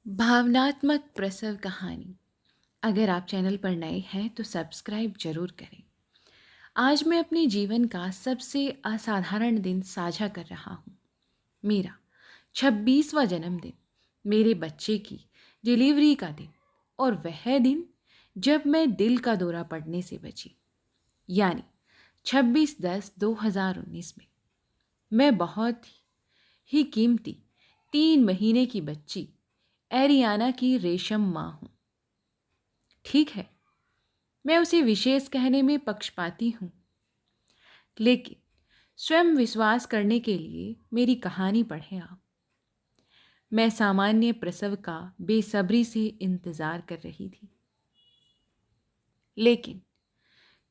भावनात्मक प्रसव कहानी। अगर आप चैनल पर नए हैं तो सब्सक्राइब जरूर करें। आज मैं अपने जीवन का सबसे असाधारण दिन साझा कर रहा हूँ। मेरा 26वां जन्मदिन, मेरे बच्चे की डिलीवरी का दिन, और वह दिन जब मैं दिल का दौरा पड़ने से बची, यानी 26/10/2019 में। मैं बहुत ही कीमती 3 महीने की बच्ची एरियाना की रेशम माँ हूँ। ठीक है, मैं उसे विशेष कहने में पक्षपाती हूँ, लेकिन स्वयं विश्वास करने के लिए मेरी कहानी पढ़ें आप। मैं सामान्य प्रसव का बेसब्री से इंतजार कर रही थी, लेकिन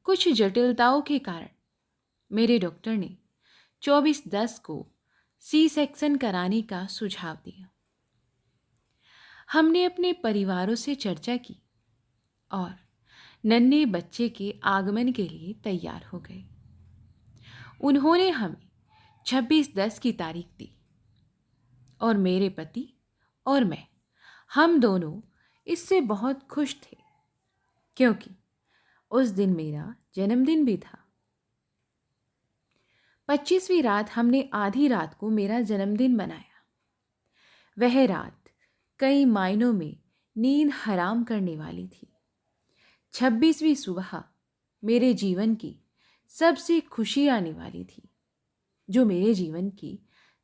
कुछ जटिलताओं के कारण मेरे डॉक्टर ने 24/10 को सी सेक्शन कराने का सुझाव दिया। हमने अपने परिवारों से चर्चा की और नन्हे बच्चे के आगमन के लिए तैयार हो गए। उन्होंने हमें 26/10 की तारीख दी और मेरे पति और मैं, हम दोनों इससे बहुत खुश थे, क्योंकि उस दिन मेरा जन्मदिन भी था। 25वीं रात हमने आधी रात को मेरा जन्मदिन मनाया। वह रात कई मायनों में नींद हराम करने वाली थी। 26वीं सुबह मेरे जीवन की सबसे खुशी आने वाली थी, जो मेरे जीवन की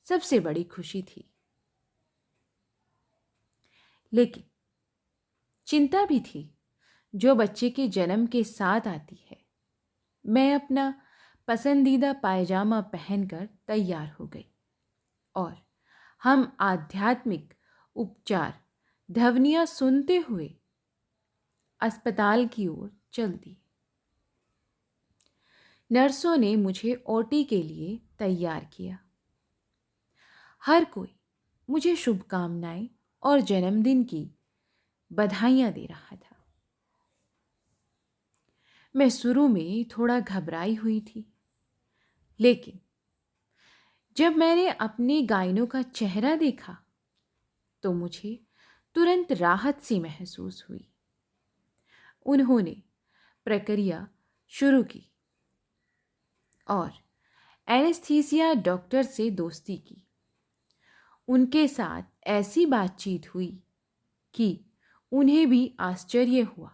सबसे बड़ी खुशी थी। लेकिन चिंता भी थी, जो बच्चे के जन्म के साथ आती है। मैं अपना पसंदीदा पायजामा पहनकर तैयार हो गई और हम आध्यात्मिक उपचार ध्वनियां सुनते हुए अस्पताल की ओर चल दी। नर्सों ने मुझे ओटी के लिए तैयार किया। हर कोई मुझे शुभकामनाएं और जन्मदिन की बधाइयां दे रहा था। मैं शुरू में थोड़ा घबराई हुई थी, लेकिन जब मैंने अपने गाइनों का चेहरा देखा तो मुझे तुरंत राहत सी महसूस हुई। उन्होंने प्रक्रिया शुरू की और एनेस्थीसिया डॉक्टर से दोस्ती की। उनके साथ ऐसी बातचीत हुई कि उन्हें भी आश्चर्य हुआ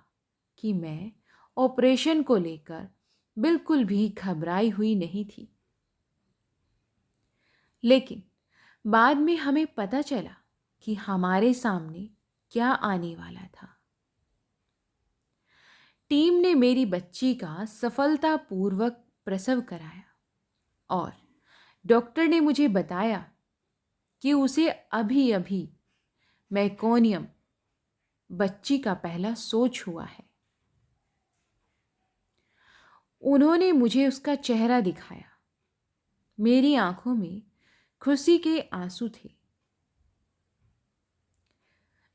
कि मैं ऑपरेशन को लेकर बिल्कुल भी घबराई हुई नहीं थी। लेकिन बाद में हमें पता चला कि हमारे सामने क्या आने वाला था। टीम ने मेरी बच्ची का सफलतापूर्वक प्रसव कराया और डॉक्टर ने मुझे बताया कि उसे अभी अभी मेकोनियम बच्ची का पहला सोच हुआ है। उन्होंने मुझे उसका चेहरा दिखाया। मेरी आंखों में खुशी के आंसू थे,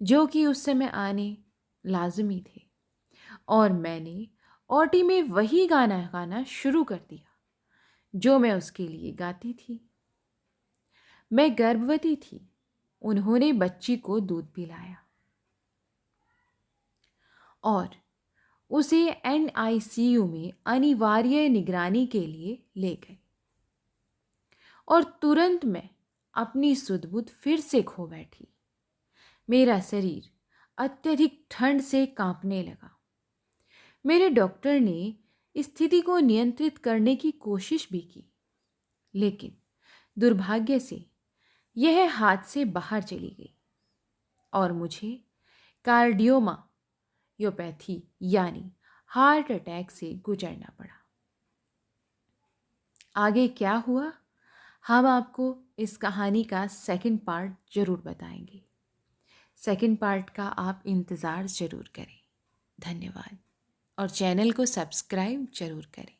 जो कि उस समय आने लाजमी थे, और मैंने ओटी में वही गाना गाना शुरू कर दिया जो मैं उसके लिए गाती थी। मैं गर्भवती थी। उन्होंने बच्ची को दूध पिलाया और उसे एनआईसीयू में अनिवार्य निगरानी के लिए ले गए, और तुरंत मैं अपनी सुध-बुध फिर से खो बैठी। मेरा शरीर अत्यधिक ठंड से कांपने लगा। मेरे डॉक्टर ने स्थिति को नियंत्रित करने की कोशिश भी की, लेकिन दुर्भाग्य से यह हाथ से बाहर चली गई और मुझे कार्डियोमायोपैथी यानी हार्ट अटैक से गुजरना पड़ा। आगे क्या हुआ, हम आपको इस कहानी का सेकंड पार्ट जरूर बताएंगे। सेकंड पार्ट का आप इंतज़ार जरूर करें। धन्यवाद, और चैनल को सब्सक्राइब जरूर करें।